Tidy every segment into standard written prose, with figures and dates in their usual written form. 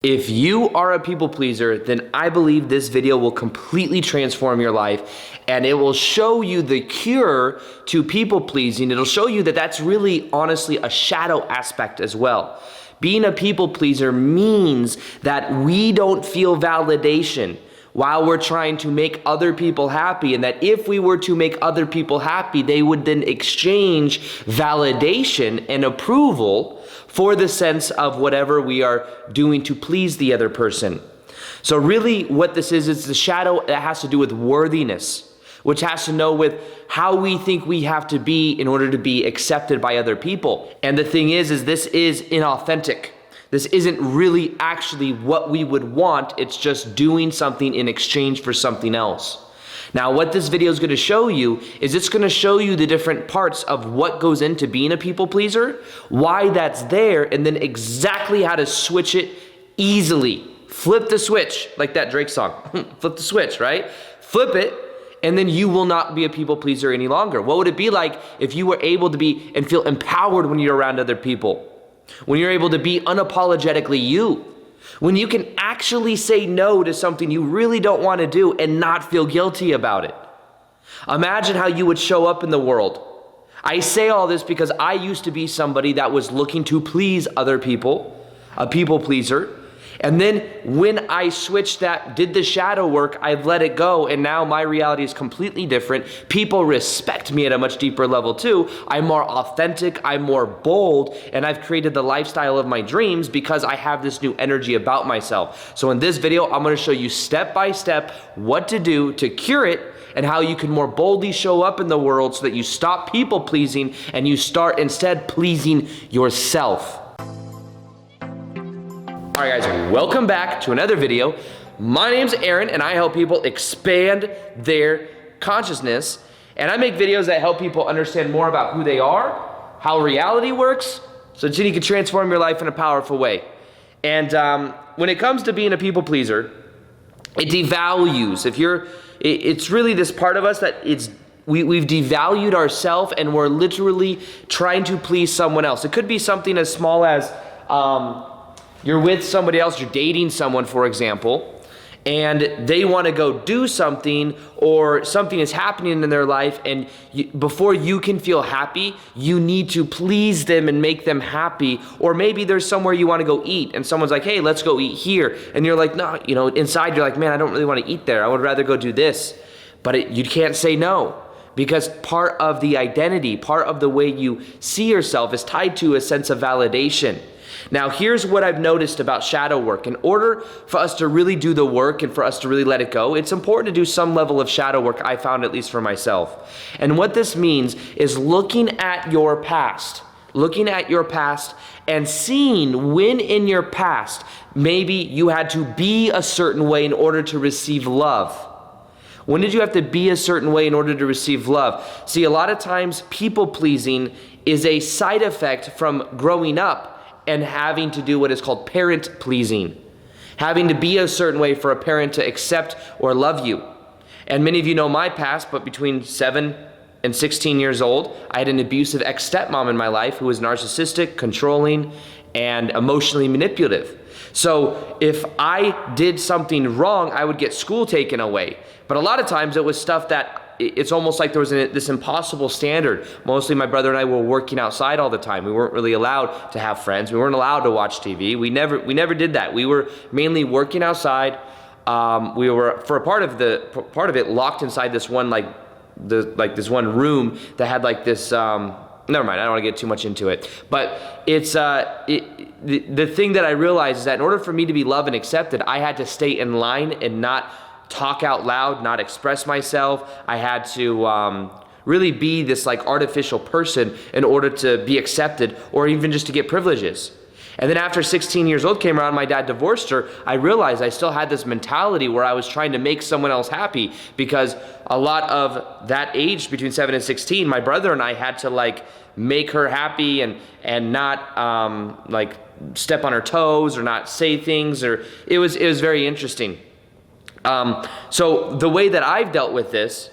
If you are a people pleaser, then I believe this video will completely transform your life, and it will show you the cure to people pleasing. It'll show you that that's really honestly a shadow aspect as well. Being a people pleaser means that we don't feel validation while we're trying to make other people happy, and that if we were to make other people happy, they would then exchange validation and approval for the sense of whatever we are doing to please the other person. So really what this is the shadow that has to do with worthiness, which has to know with how we think we have to be in order to be accepted by other people. And the thing is this is inauthentic. This isn't really actually what we would want. It's just doing something in exchange for something else. Now, what this video is going to show you is it's going to show you the different parts of what goes into being a people pleaser, why that's there, and then exactly how to switch it easily. Flip the switch, like that Drake song. Flip the switch, right? Flip it, and then you will not be a people pleaser any longer. What would it be like if you were able to be and feel empowered when you're around other people? When you're able to be unapologetically you? When you can actually say no to something you really don't want to do and not feel guilty about it. Imagine how you would show up in the world. I say all this because I used to be somebody that was looking to please other people, a people pleaser. And then when I switched that, did the shadow work, I've let it go, and now my reality is completely different. People respect me at a much deeper level too. I'm more authentic, I'm more bold, and I've created the lifestyle of my dreams because I have this new energy about myself. So in this video, I'm gonna show you step by step what to do to cure it and how you can more boldly show up in the world so that you stop people pleasing and you start instead pleasing yourself. All right, guys, welcome back to another video. My name's Aaron, and I help people expand their consciousness. And I make videos that help people understand more about who they are, how reality works, so that you can transform your life in a powerful way. And when it comes to being a people pleaser, it devalues. It's really this part of us that we've devalued ourselves, and we're literally trying to please someone else. It could be something as small as you're with somebody else, you're dating someone, for example, and they want to go do something, or something is happening in their life, and before you can feel happy, you need to please them and make them happy. Or maybe there's somewhere you want to go eat, and someone's like, hey, let's go eat here. And you're like, no, inside you're like, man, I don't really want to eat there. I would rather go do this. But you can't say no. Because part of the identity, part of the way you see yourself is tied to a sense of validation. Now, here's what I've noticed about shadow work. In order for us to really do the work and for us to really let it go, it's important to do some level of shadow work, I found, at least for myself. And what this means is looking at your past and seeing when in your past, maybe you had to be a certain way in order to receive love. When did you have to be a certain way in order to receive love? See, a lot of times people pleasing is a side effect from growing up and having to do what is called parent pleasing. Having to be a certain way for a parent to accept or love you. And many of you know my past, but between 7 and 16 years old, I had an abusive ex-stepmom in my life who was narcissistic, controlling, and emotionally manipulative. So if I did something wrong, I would get school taken away. But a lot of times it was stuff that it's almost like there was this impossible standard. Mostly my brother and I were working outside all the time. We weren't really allowed to have friends. We weren't allowed to watch TV. We never did that. We were mainly working outside. We were, for a part of it, locked inside this one this one room that had like this. Never mind, I don't want to get too much into it. But it's the thing that I realized is that in order for me to be loved and accepted, I had to stay in line and not talk out loud, not express myself. I had to really be this like artificial person in order to be accepted, or even just to get privileges. And then after 16 years old came around, my dad divorced her, I realized I still had this mentality where I was trying to make someone else happy, because a lot of that age between 7 and 16, my brother and I had to like make her happy and not like step on her toes or not say things, or it was very interesting. So the way that I've dealt with this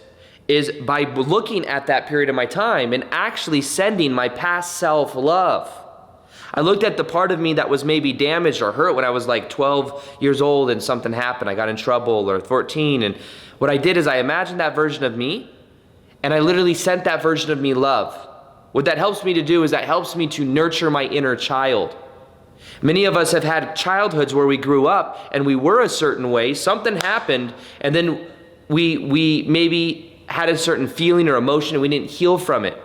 is by looking at that period of my time and actually sending my past self love. I looked at the part of me that was maybe damaged or hurt when I was like 12 years old and something happened. I got in trouble, or 14. And what I did is I imagined that version of me, and I literally sent that version of me love. What that helps me to do is that helps me to nurture my inner child. Many of us have had childhoods where we grew up and we were a certain way, something happened, and then we maybe had a certain feeling or emotion and we didn't heal from it.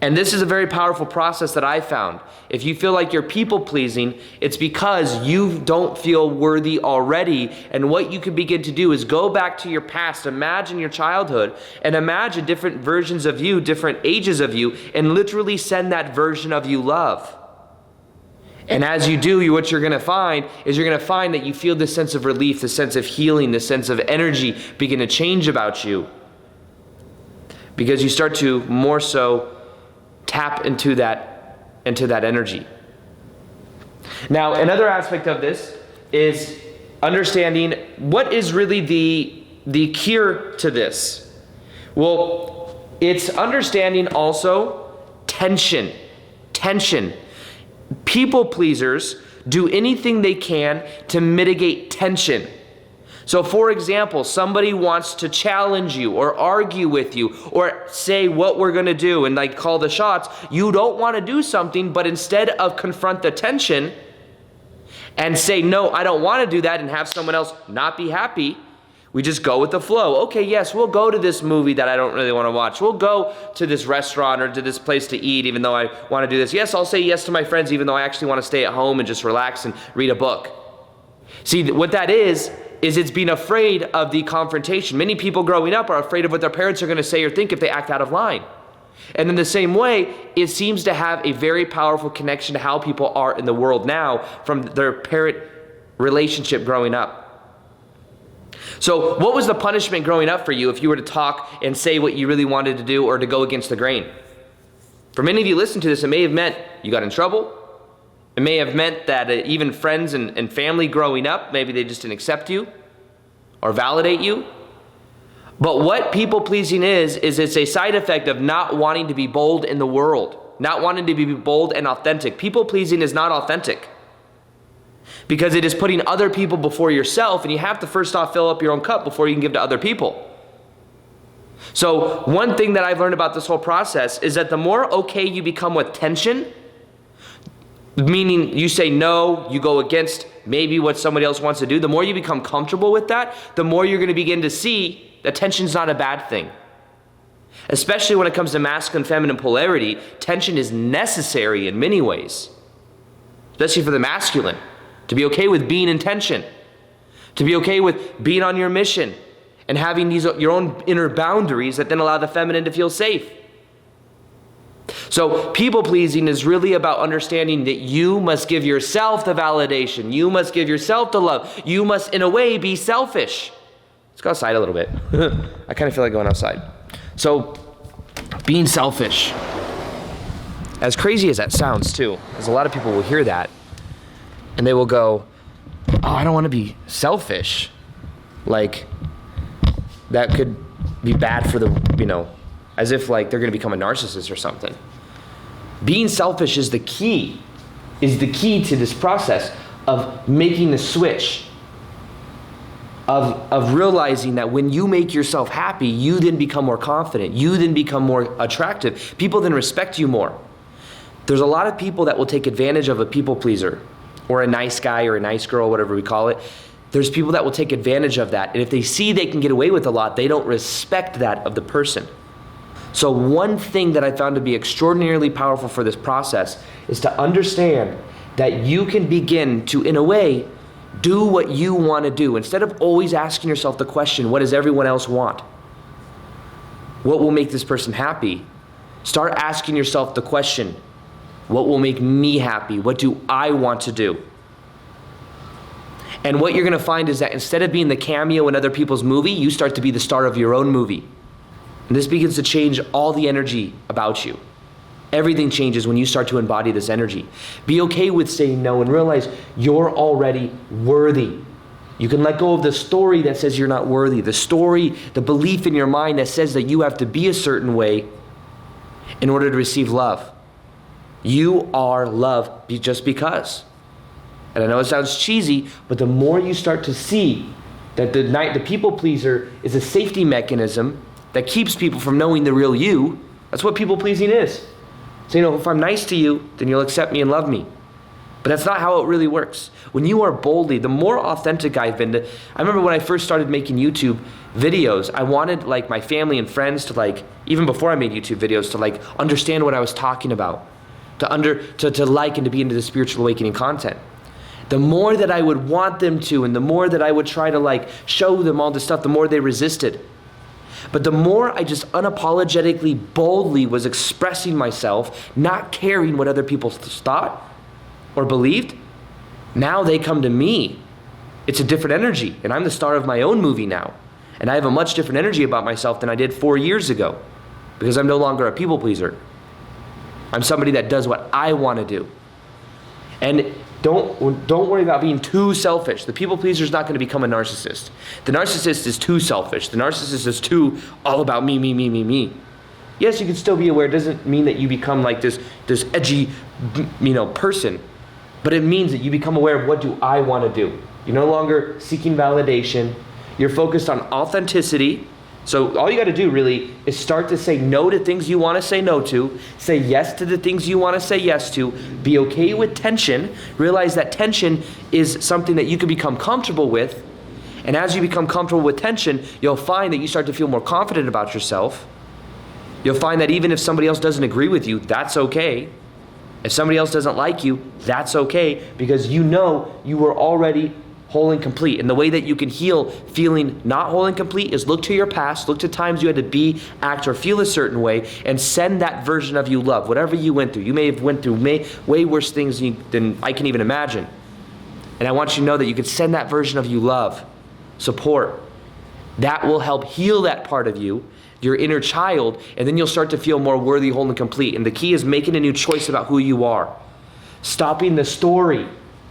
And this is a very powerful process that I found. If you feel like you're people-pleasing, it's because you don't feel worthy already. And what you can begin to do is go back to your past, imagine your childhood, and imagine different versions of you, different ages of you, and literally send that version of you love. And as you do, what you're going to find is you're going to find that you feel this sense of relief, this sense of healing, this sense of energy begin to change about you. Because you start to more so tap into that energy. Now, another aspect of this is understanding what is really the cure to this. Well, it's understanding also tension. People pleasers do anything they can to mitigate tension. So for example, somebody wants to challenge you or argue with you or say what we're going to do and like call the shots. You don't want to do something, but instead of confront the tension and say, no, I don't want to do that, and have someone else not be happy, we just go with the flow. Okay, yes, we'll go to this movie that I don't really want to watch. We'll go to this restaurant or to this place to eat even though I want to do this. Yes, I'll say yes to my friends even though I actually want to stay at home and just relax and read a book. See, what that is it's being afraid of the confrontation. Many people growing up are afraid of what their parents are going to say or think if they act out of line. And in the same way, it seems to have a very powerful connection to how people are in the world now from their parent relationship growing up. So what was the punishment growing up for you if you were to talk and say what you really wanted to do or to go against the grain? For many of you listening to this, it may have meant you got in trouble. It may have meant that even friends and family growing up, maybe they just didn't accept you or validate you. But what people pleasing is it's a side effect of not wanting to be bold in the world, not wanting to be bold and authentic. People pleasing is not authentic because it is putting other people before yourself, and you have to first off fill up your own cup before you can give to other people. So one thing that I've learned about this whole process is that the more okay you become with tension, meaning you say no, you go against maybe what somebody else wants to do, the more you become comfortable with that, the more you're going to begin to see that tension's not a bad thing. Especially when it comes to masculine, feminine polarity, tension is necessary in many ways. Especially for the masculine. To be okay with being in tension. To be okay with being on your mission. And having your own inner boundaries that then allow the feminine to feel safe. So people pleasing is really about understanding that you must give yourself the validation. You must give yourself the love. You must, in a way, be selfish. Let's go outside a little bit. I kind of feel like going outside. So being selfish. As crazy as that sounds too, because a lot of people will hear that and they will go, oh, I don't want to be selfish. Like that could be bad for the, as if like they're going to become a narcissist or something. Being selfish is the key to this process of making the switch, of realizing that when you make yourself happy, you then become more confident, you then become more attractive. People then respect you more. There's a lot of people that will take advantage of a people pleaser or a nice guy or a nice girl, whatever we call it. There's people that will take advantage of that. And if they see they can get away with a lot, they don't respect that of the person. So one thing that I found to be extraordinarily powerful for this process is to understand that you can begin to, in a way, do what you want to do. Instead of always asking yourself the question, what does everyone else want? What will make this person happy? Start asking yourself the question, what will make me happy? What do I want to do? And what you're going to find is that instead of being the cameo in other people's movie, you start to be the star of your own movie. And this begins to change all the energy about you. Everything changes when you start to embody this energy. Be okay with saying no and realize you're already worthy. You can let go of the story that says you're not worthy. The story, the belief in your mind that says that you have to be a certain way in order to receive love. You are love just because. And I know it sounds cheesy, but the more you start to see that the people pleaser is a safety mechanism that keeps people from knowing the real you, that's what people pleasing is. So, if I'm nice to you, then you'll accept me and love me. But that's not how it really works. When you are boldly, the more authentic I've been to, I remember when I first started making YouTube videos, I wanted like my family and friends to like, even before I made YouTube videos, to like understand what I was talking about, to like and to be into the spiritual awakening content. The more that I would want them to, and the more that I would try to like show them all this stuff, the more they resisted. But the more I just unapologetically, boldly was expressing myself, not caring what other people thought or believed, now they come to me. It's a different energy, and I'm the star of my own movie now. And I have a much different energy about myself than I did 4 years ago, because I'm no longer a people pleaser. I'm somebody that does what I want to do. And don't worry about being too selfish. The people pleaser is not going to become a narcissist. The narcissist is too selfish. The narcissist is too all about me, me, me, me, me. Yes, you can still be aware. It doesn't mean that you become like this edgy, person. But it means that you become aware of what do I want to do. You're no longer seeking validation. You're focused on authenticity. So all you got to do really is start to say no to things you want to say no to. Say yes to the things you want to say yes to. Be okay with tension. Realize that tension is something that you can become comfortable with. And as you become comfortable with tension, you'll find that you start to feel more confident about yourself. You'll find that even if somebody else doesn't agree with you, that's okay. If somebody else doesn't like you, that's okay, because you know you were already whole and complete. And the way that you can heal feeling not whole and complete is look to your past, look to times you had to be, act, or feel a certain way, and send that version of you love. Whatever you went through. You may have went through way worse things than I can even imagine. And I want you to know that you can send that version of you love, support. That will help heal that part of you, your inner child, and then you'll start to feel more worthy, whole, and complete. And the key is making a new choice about who you are. Stopping the story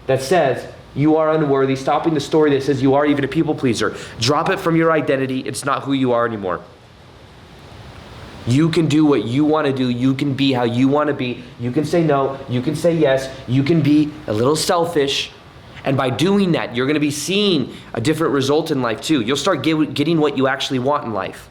that says you are unworthy. Stopping the story that says you are even a people pleaser. Drop it from your identity. It's not who you are anymore. You can do what you want to do. You can be how you want to be. You can say no. You can say yes. You can be a little selfish. And by doing that, you're going to be seeing a different result in life too. You'll start getting what you actually want in life.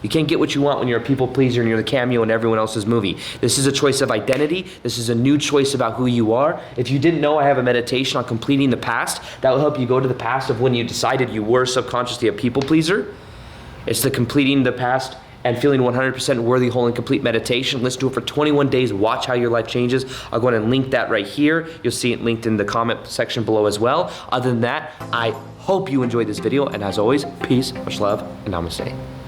You can't get what you want when you're a people pleaser and you're the cameo in everyone else's movie. This is a choice of identity. This is a new choice about who you are. If you didn't know, I have a meditation on completing the past. That will help you go to the past of when you decided you were subconsciously a people pleaser. It's the completing the past and feeling 100% worthy, whole, and complete meditation. Let's do it for 21 days. Watch how your life changes. I'll go ahead and link that right here. You'll see it linked in the comment section below as well. Other than that, I hope you enjoyed this video. And as always, peace, much love, and namaste.